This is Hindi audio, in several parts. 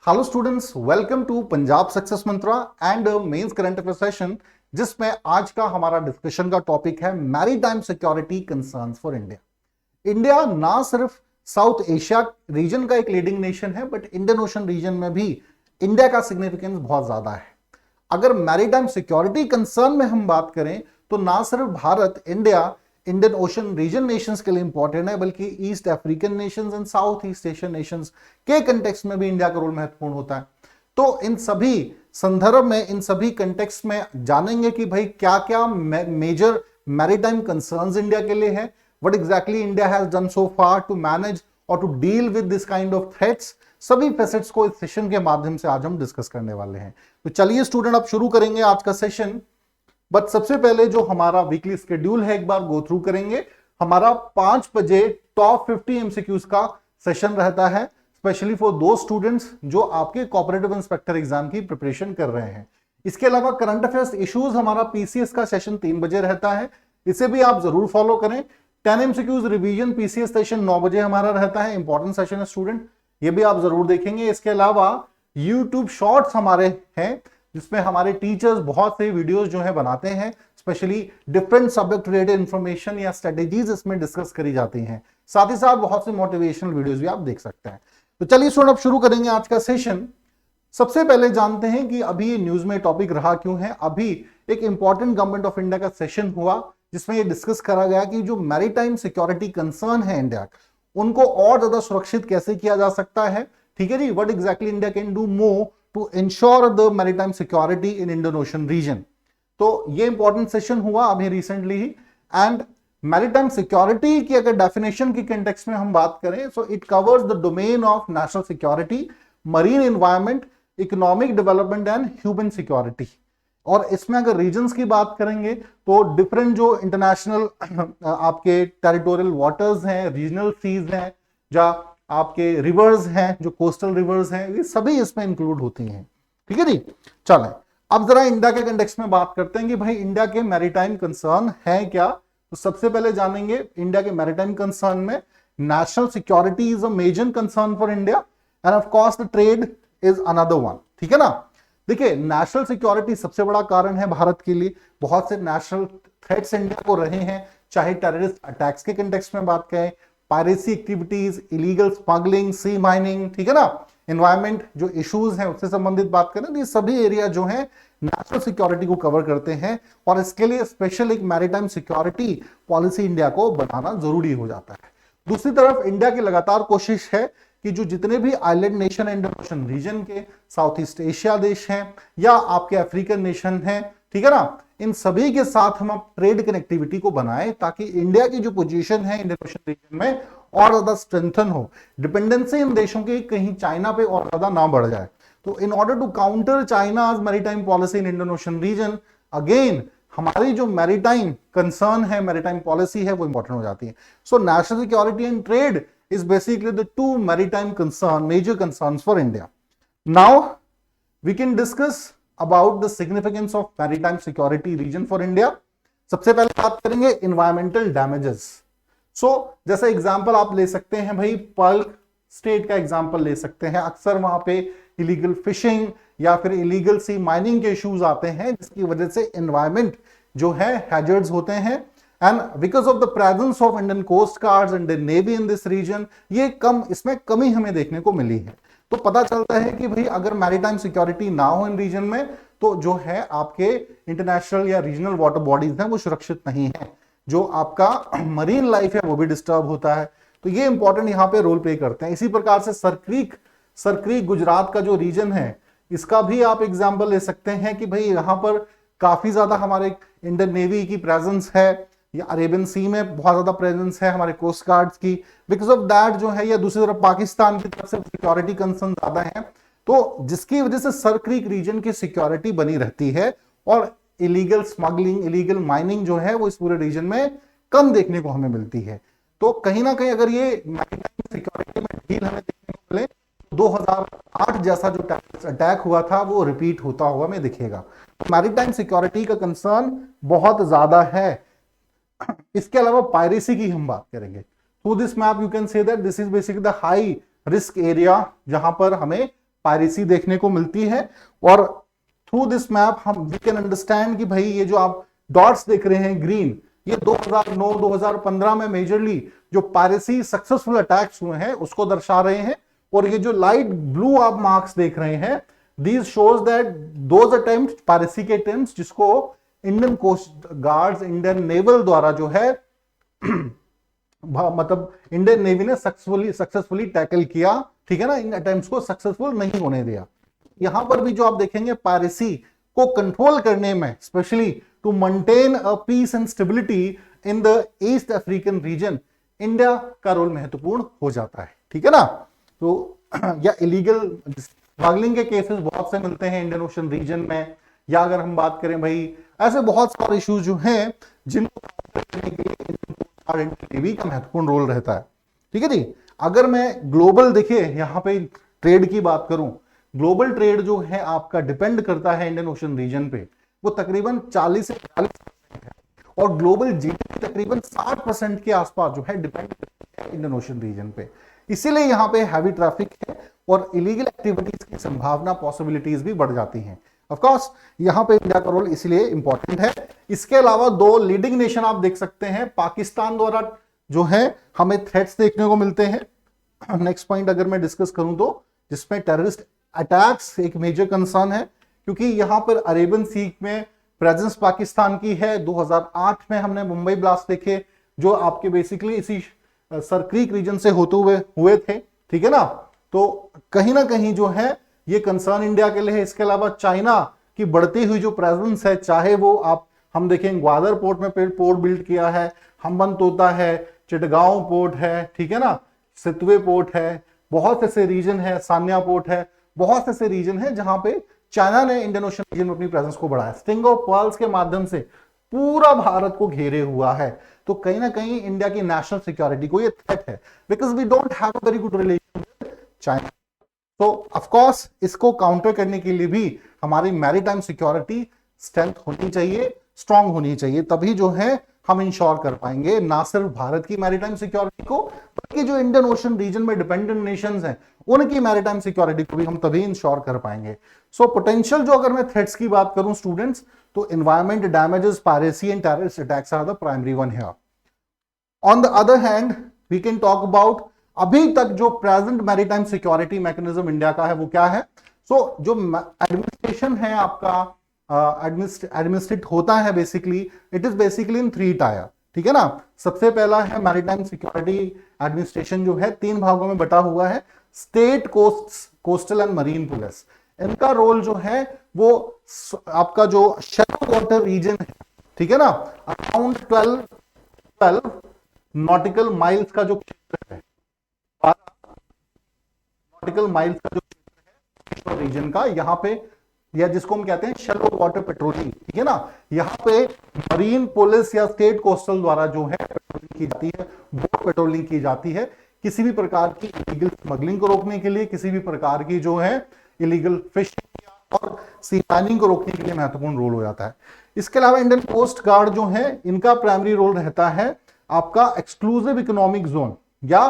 Hello students, welcome to Punjab success mantra and mains current affair session, जिसमें आज का हमारा डिस्कशन का टॉपिक है maritime security concerns for India. India ना सिर्फ साउथ एशिया रीजन का एक लीडिंग नेशन है, बट इंडियन ओशन रीजन में भी इंडिया का सिग्निफिकेंस बहुत ज्यादा है। अगर मैरीटाइम सिक्योरिटी कंसर्न में हम बात करें तो ना सिर्फ Bharat, India Indian Ocean region nations के लिए इंपॉर्टेंट है, बल्कि East African nations and South East Asian nations के कंटेक्स्ट में भी इंडिया का रोल महत्वपूर्ण होता है। तो इन सभी संदर्भ में, इन सभी कंटेक्स्ट में जानेंगे कि भाई क्या क्या मेजर मैरीटाइम कंसर्न्स इंडिया के लिए है, what exactly India has done so far to manage और to deal with this kind of threats. सभी फैसेट्स को इस सेशन के माध्यम से आज हम डिस्कस करने वाले हैं। तो चलिए स्टूडेंट, अब शुरू करेंगे आज का सेशन। बट सबसे पहले जो हमारा वीकली शेड्यूल है एक बार गो थ्रू करेंगे। हमारा 5 बजे टॉप 50 एमसीक्यूज का सेशन रहता है, स्पेशली फॉर दो स्टूडेंट्स जो आपके कोऑपरेटिव इंस्पेक्टर एग्जाम की प्रिपरेशन कर रहे हैं। इसके अलावा करंट अफेयर्स इश्यूज हमारा पीसीएस का सेशन 3 बजे रहता है, इसे भी आप जरूर फॉलो करें। 10 एमसीक्यूज रिवीजन पीसीएस सेशन 9 बजे हमारा रहता है, इंपॉर्टेंट सेशन है स्टूडेंट, ये भी आप जरूर देखेंगे। इसके अलावा यूट्यूब शॉर्ट्स हमारे हैं, जिसमें हमारे टीचर्स बहुत से वीडियोस जो है बनाते हैं, specially different subject related information या स्ट्रेटेजीज इसमें डिस्कस करी जाती हैं। साथ ही साथ बहुत से मोटिवेशनल वीडियोस भी आप देख सकते हैं। तो चलिए स्टूडेंट, अब शुरू करेंगे आज का सेशन। सबसे पहले जानते हैं कि अभी ये न्यूज में टॉपिक रहा क्यों है। अभी एक इंपॉर्टेंट गवर्नमेंट ऑफ इंडिया का सेशन हुआ, जिसमें ये डिस्कस करा गया कि जो मैरीटाइम सिक्योरिटी कंसर्न है इंडिया, उनको और ज्यादा सुरक्षित कैसे किया जा सकता है। ठीक है जी, what exactly India can do more to ensure the maritime security in Indian Ocean region। तो ये इंपॉर्टेंट सेशन हुआ अभी recently he. And maritime security की अगर डेफिनेशन की कंटेक्स्ट में हम बात करें, so it covers the domain of national security, marine environment, economic development and human security. और इसमें अगर रीजन्स की बात करेंगे तो डिफरेंट जो इंटरनेशनल आपके टेरिटोरियल वाटर्स हैं, रीजनल सीज हैं, जहां आपके रिवर्स हैं, जो कोस्टल रिवर्स हैं, ये सभी इसमें इंक्लूड होती हैं। ठीक है जी, चलें अब जरा इंडिया के कंटेक्स्ट में बात करते हैं कि भाई इंडिया के मैरीटाइम कंसर्न है क्या। तो सबसे पहले जानेंगे इंडिया के मैरीटाइम कंसर्न में national security is a major concern for India and of course the trade is another one. ठीक है ना। देखिए, नेशनल सिक्योरिटी सबसे बड़ा कारण है भारत के लिए। बहुत से नेशनल थ्रेट्स इंडिया को रहे हैं, चाहे टेररिस्ट अटैक्स के कंटेक्स्ट में बात करें, piracy activities, illegal smuggling, sea mining, ठीक है ना, एनवायरमेंट जो इश्यूज हैं उससे संबंधित बात करें, ये सभी एरिया जो हैं नेशनल सिक्योरिटी को कवर करते हैं। और इसके लिए स्पेशल एक मैरीटाइम सिक्योरिटी पॉलिसी इंडिया को बनाना जरूरी हो जाता है। दूसरी तरफ इंडिया की लगातार कोशिश है कि जो जितने भी island nation Indian Ocean region के, साउथ ईस्ट एशिया देश हैं या आपके अफ्रीकन नेशन हैं, ठीक है ना, इन सभी के साथ हम ट्रेड कनेक्टिविटी को बनाएं, ताकि इंडिया की जो पोजीशन है इंडियन ओशन रीजन में और ज्यादा स्ट्रेंथन हो। डिपेंडेंसी इन देशों की कहीं चाइना पे और ज्यादा ना बढ़ जाए। तो in order to counter China's maritime policy in Indian Ocean region, again हमारी जो मैरीटाइम कंसर्न है, मैरीटाइम पॉलिसी है, वो इंपॉर्टेंट हो जाती है। So national security and trade is basically the two maritime major concerns for India. Now we can discuss about the significance of maritime security region for India. सबसे पहले बात करेंगे environmental damages. So जैसा एग्जांपल आप ले सकते हैं भाई, पर्ल स्टेट का एग्जांपल ले सकते हैं। अक्सर वहां पे इलीगल फिशिंग या फिर इलीगल सी माइनिंग के इश्यूज आते हैं, जिसकी वजह से एनवायरमेंट जो है हैजर्ड्स होते हैं। And because of the presence of Indian coast guards and navy in this region, ये इसमें कमी हमें देखने को मिली है। तो पता चलता है कि भाई अगर मैरीटाइम सिक्योरिटी ना हो इन रीजन में, तो जो है आपके इंटरनेशनल या रीजनल वाटर बॉडीज हैं वो सुरक्षित नहीं है, जो आपका मरीन लाइफ है वो भी डिस्टर्ब होता है। तो ये इंपॉर्टेंट यहाँ पे रोल प्ले करते हैं। इसी प्रकार से सरक्रीक गुजरात का जो रीजन है, इसका भी आप एग्जाम्पल ले सकते हैं कि भाई यहाँ पर काफी ज्यादा हमारे इंडियन नेवी की प्रेजेंस है, या अरेबियन सी में बहुत ज्यादा प्रेजेंस है हमारे कोस्ट गार्ड्स की। बिकॉज ऑफ दैट जो है, या दूसरी तरफ पाकिस्तान की तरफ से सिक्योरिटी कंसर्न ज्यादा है, तो जिसकी वजह से सर क्रीक रीजन की सिक्योरिटी बनी रहती है और इलीगल स्मगलिंग, इलीगल माइनिंग जो है वो इस पूरे रीजन में कम देखने को हमें मिलती है। तो कहीं ना कहीं अगर ये मैरीटाइम सिक्योरिटी में ढील हमें देखने को मिले, 2008 जैसा जो टेररिस्ट अटैक हुआ था वो रिपीट होता हुआ हमें दिखेगा। मैरीटाइम सिक्योरिटी का कंसर्न बहुत ज्यादा है। इसके अलावा पायरेसी की हम बात करेंगे। Through this map you can say that this is basically the high risk area, जहां पर हमें पायरेसी देखने को मिलती है। और थ्रू दिस मैप हम वी कैन अंडरस्टैंड कि भाई ये जो आप डॉट्स देख रहे हैं ग्रीन, ये 2009-2015 में मेजरली जो पायरेसी सक्सेसफुल अटैक्स हुए हैं उसको दर्शा रहे हैं। और ये जो लाइट ब्लू आप मार्क्स देख रहे हैं, these shows that those attempt, piracy के अटेम्प्ट्स जिसको Indian coast guards, Indian naval द्वारा जो है मतलब इंडियन नेवी ने सक्सेसफुली टैकल किया, ठीक है ना, इन अटेम्प्ट्स को सक्सेसफुल नहीं होने दिया। यहां पर भी जो आप देखेंगे पायरेसी को कंट्रोल करने में, specially to maintain a peace and stability in the East African region, India का रोल महत्वपूर्ण हो जाता है, ठीक है ना। तो या इलीगल स्मगलिंग के केसेस बहुत से मिलते हैं इंडियन ओशन रीजन में, या अगर हम बात करें भाई ऐसे बहुत सारे इश्यूज जो हैं जिनको करने के लिए नेवी का महत्वपूर्ण रोल रहता है, ठीक है जी। अगर मैं ग्लोबल देखिए यहां पे ट्रेड की बात करूं, ग्लोबल ट्रेड जो है आपका डिपेंड करता है इंडियन ओशन रीजन पे, वो तकरीबन 40 से 40% है। और ग्लोबल जीडीपी तकरीबन 60% के आसपास जो है डिपेंड करती है इंडियन ओशन रीजन पे। इसीलिए यहां पे हैवी ट्रैफिक है और इलीगल एक्टिविटीज की संभावना, पॉसिबिलिटीज भी बढ़ जाती हैं। ऑफ कोर्स यहां पे इंडिया का रोल इसलिए इंपॉर्टेंट है। इसके अलावा दो लीडिंग नेशन आप देख सकते हैं, पाकिस्तान द्वारा जो है हमें थ्रेट्स देखने को मिलते हैं। नेक्स्ट पॉइंट अगर मैं डिस्कस करूं तो जिसमें टेररिस्ट अटैक्स एक मेजर कंसर्न है, क्योंकि यहां पर अरेबियन सी में प्रेजेंस पाकिस्तान की है। 2008 में हमने मुंबई ब्लास्ट देखे जो आपके बेसिकली इसी सर क्रीक रीजन से होते हुए थे, ठीक है ना। तो कहीं ना कहीं जो है ये कंसर्न इंडिया के लिए है। इसके अलावा चाइना की बढ़ती हुई जो प्रेजेंस है, चाहे वो आप हम देखें ग्वादर पोर्ट में पोर्ट बिल्ड किया है, हम्बनतोता है, चिटगांव पोर्ट है, ठीक है ना, सितवे पोर्ट है, बहुत ऐसे रीजन है, सान्या पोर्ट है, बहुत ऐसे रीजन है जहां पे चाइना ने इंडियन ओशन रीजन में अपनी प्रेजेंस को बढ़ाया, स्ट्रिंग ऑफ पर्ल्स के माध्यम से पूरा भारत को घेरे हुआ है। तो कहीं ना कहीं इंडिया की नेशनल सिक्योरिटी को ये थ्रेट है, because we don't have a very good relation with China. तो ऑफ कोर्स इसको काउंटर करने के लिए भी हमारी मैरीटाइम सिक्योरिटी स्ट्रेंथ होनी चाहिए, स्ट्रांग होनी चाहिए, तभी जो है हम इंश्योर कर पाएंगे ना सिर्फ भारत की मैरीटाइम सिक्योरिटी को, बल्कि जो इंडियन ओशन रीजन में डिपेंडेंट नेशंस हैं उनकी मैरीटाइम सिक्योरिटी को भी हम तभी इंश्योर कर पाएंगे। सो पोटेंशियल जो अगर मैं थ्रेट्स की बात करूं स्टूडेंट्स, तो environment damages, piracy and terrorist attacks are the primary one here. On the other hand we can talk about अभी तक जो present maritime security mechanism India का है वो क्या है। सो जो एडमिनिस्ट्रेशन है आपका, एडमिनिस्ट्रेट होता है basically, it is basically in 3 tyre, ठीक है ना। सबसे पहला है मैरीटाइम सिक्योरिटी एडमिनिस्ट्रेशन जो है 3 भागों में बटा हुआ है, state, coastal and marine police. इनका रोल जो है वो आपका जो शैलो वाटर रीजन है, ठीक है ना, अराउंड 12 नॉटिकल माइल्स का जो क्षेत्र है, 12 नॉटिकल माइल्स का जो क्षेत्र है रीजन का, यहाँ पे या जिसको हम कहते हैं शैलो वाटर पेट्रोलिंग, ठीक है ना, यहाँ पे मरीन पुलिस या स्टेट कोस्टल द्वारा जो है पेट्रोलिंग की जाती है, बोट पेट्रोलिंग की जाती है, किसी भी प्रकार की इलीगल स्मगलिंग को रोकने के लिए, किसी भी प्रकार की जो है इलीगल फिशिंग और सी फाइनिंग को रोकने के लिए महत्वपूर्ण रोल हो जाता है। इसके अलावा इंडियन कोस्ट गार्ड जो है इनका प्राइमरी रोल रहता है आपका एक्सक्लूसिव इकोनॉमिक जोन या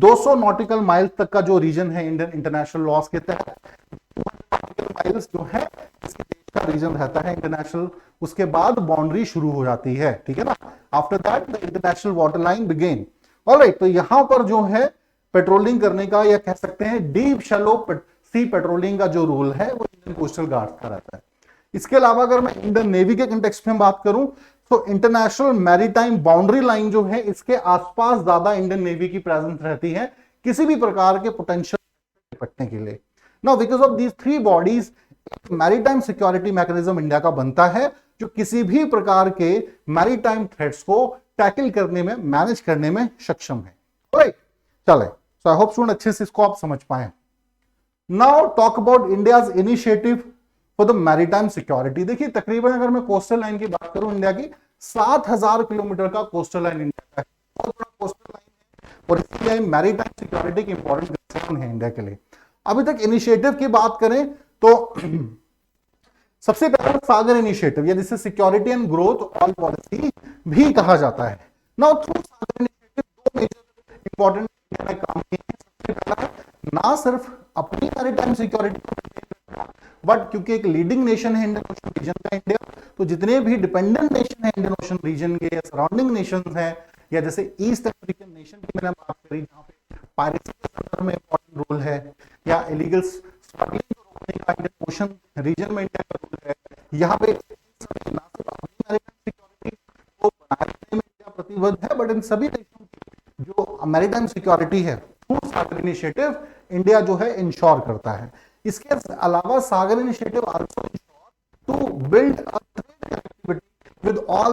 200 नॉटिकल माइल तक का जो रीजन है इंडियन इंटरनेशनल लॉस के तहत, माइल्स जो है इसके देश का रीजन रहता है इंटरनेशनल, उसके बाद बाउंड्री शुरू हो जाती है, ठीक है ना। After that the international water line begin. Alright, तो यहां पर जो है पेट्रोलिंग करने का या कह सकते हैं डीप शैलो सी पेट्रोलिंग का जो रोल है वो इंडियन कोस्टल गार्ड का रहता है। इसके अलावा अगर मैं इंडियन नेवी के कंटेक्स्ट में बात करूं तो इंटरनेशनल मैरीटाइम बाउंड्री लाइन जो है इसके आसपास ज्यादा इंडियन नेवी की प्रेजेंस रहती है किसी भी प्रकार के पोटेंशियल निपटने के लिए। Now because of these 3 bodies maritime security mechanism India का बनता है जो किसी भी प्रकार के मैरीटाइम थ्रेट्स को टैकल करने में, मैनेज करने में सक्षम है। राइट, चले, सो आई होप स्टूडेंट अच्छे से इसको आप समझ पाए। Now talk about India's initiative for the maritime security. देखिए तकरीबन अगर मैं कोस्टल लाइन की बात करूं इंडिया की 7000 किलोमीटर का कोस्टल लाइन इंडिया का है, बहुत बड़ा कोस्टल लाइन है और इसलिए मैरीटाइम सिक्योरिटी की इंपॉर्टेंट कंसर्न है इंडिया के लिए। अभी तक इनिशिएटिव की बात करें तो सबसे पहला सागर इनिशिएटिव या जिसे security and growth all policy भी कहा जाता है। Now through Sagar initiative 2 major important काम किए हैं। सबसे पहला ना सिर्फ अपनी मैरीटाइम सिक्योरिटी, बट क्योंकि एक लीडिंग नेशन है इंडियन ओशन रीजन का इंडिया, तो जितने भी डिपेंडेंट नेशन है इंडियन ओशन रीजन के या सराउंडिंग नेशंस हैं, या जैसे ईस्ट अफ्रीकन नेशन की मैंने बात करी जहां पे पायरेसी के संदर्भ में इंपॉर्टेंट रोल है, या इलीगल स्मगलिंग को रोकने का इंडियन ओशन रीजन में इंडिया का रोल है, यहाँ पे ना सिर्फ अपनी मैरीटाइम सिक्योरिटी को बनाए रखने में इंडिया प्रतिबद्ध है, बट इन सभी देशों की जो मैरीटाइम सिक्योरिटी है थ्रू सागर इनिशिएटिव इंडिया जो है इंश्योर करता है। इसके अलावा Sagar initiative also ensure to build a trade connectivity with all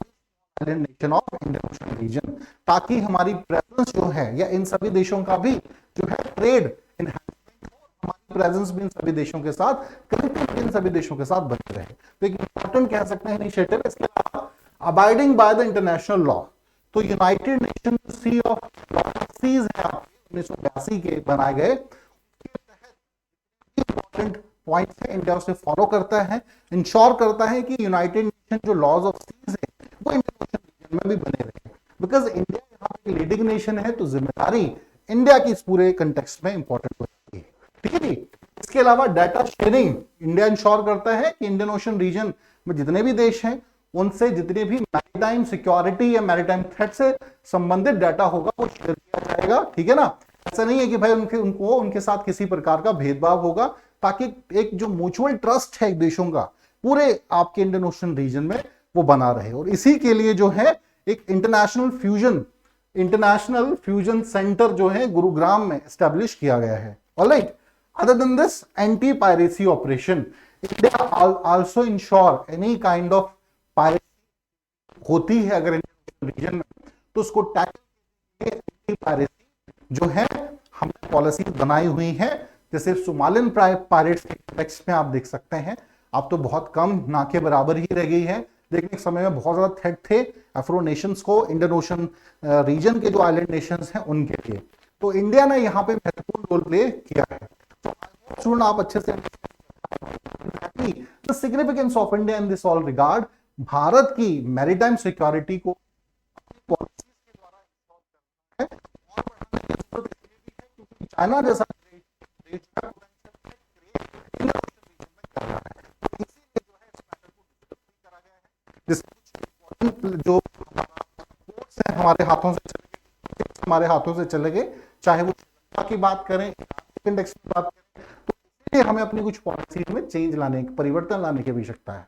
island nation of Indian Ocean region, ताकि हमारी प्रेजेंस जो है या इन सभी देशों का भी जो है ट्रेड इनहैंसमेंट हो, हमारी प्रेजेंस भी इन सभी देशों के साथ, कनेक्टिविटी इन सभी देशों के साथ बनी रहे। तो एक इंपॉर्टेंट कह सकते हैं इनिशिएटिव। इसके अलावा abiding by the international law, तो United Nation sea of seas है 1982 के बनाए गए, इंपॉर्टेंट पॉइंट है इंडिया उसे फॉलो करता है, इंश्योर करता है कि यूनाइटेड नेशन जो लॉज ऑफ सीज है वो इंडियन ओशन रीजन में भी बने रहे, बिकॉज इंडिया यहाँ पे लीडिंग नेशन है, तो जिम्मेदारी इंडिया की इस पूरे कंटेक्स्ट में इंपॉर्टेंट हो जाती है। ठीक है जी। इसके अलावा डाटा शेयरिंग इंडिया इंश्योर करता है कि इंडियन ओशन रीजन में जितने भी देश हैं उनसे जितने भी मैरीटाइम सिक्योरिटी या मैरीटाइम थ्रेट से संबंधित डाटा होगा वो शेयर किया जाएगा। ठीक है ना, ऐसा नहीं है कि भाई उनके साथ किसी प्रकार का भेदभाव होगा, ताकि एक जो म्यूचुअल ट्रस्ट है देशों का पूरे आपके इंडियन ओशन रीजन में वो बना रहे। और इसी के लिए जो है एक इंटरनेशनल फ्यूजन सेंटर जो है गुरुग्राम में एस्टेब्लिश किया गया है। Alright, other than this anti piracy operation, India also ensure any kind of piracy होती है अगर इंडियन रीजन में, तो उसको टैकल एंटी पायरेसी जो है हमने पॉलिसी बनाई हुई है। जैसे सोमालियन पायरेट्स के टेक्स्ट में आप देख सकते हैं, अब तो बहुत कम, ना के बराबर ही रह गई है, लेकिन एक समय में बहुत ज्यादा थ्रेट थे अफ्रो नेशंस को, इंडियन ओशन रीजन के जो आइलैंड नेशंस हैं उनके लिए। तो इंडिया ने यहाँ पे महत्वपूर्ण रोल प्ले किया है। तो स्टूडेंट आप अच्छे से the significance of India in this all regard, Bharat की मैरीटाइम सिक्योरिटी को पॉलिसी के द्वारा इंश्योर करना है और बढ़ाने की जरूरत इसलिए भी है क्योंकि चाइना जैसा देश का पोटेंशियल इंडियन ओशन रीजन में कर रहा है। तो इसीलिए जो है इस मैटर को डिस्कस करा गया है, जिसमें कुछ इंपॉर्टेंट जो पोर्ट्स हैं हमारे हाथों से चले गए, चाहे वो श्रीलंका की बात करें, इंडेक्स की बात करें, तो इसलिए हमें अपनी कुछ पॉलिसी में चेंज लाने, परिवर्तन लाने की आवश्यकता है।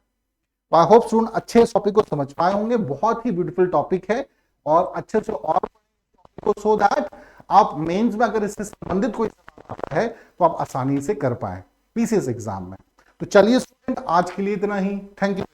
आई होप स्टूडेंट अच्छे इस टॉपिक को समझ पाए होंगे, बहुत ही ब्यूटीफुल टॉपिक है और अच्छे से और टॉपिक को, सो दैट आप मेंस में अगर इससे संबंधित कोई सवाल आता है तो आप आसानी से कर पाए पीसीएस एग्जाम में। तो चलिए स्टूडेंट आज के लिए इतना ही, थैंक यू।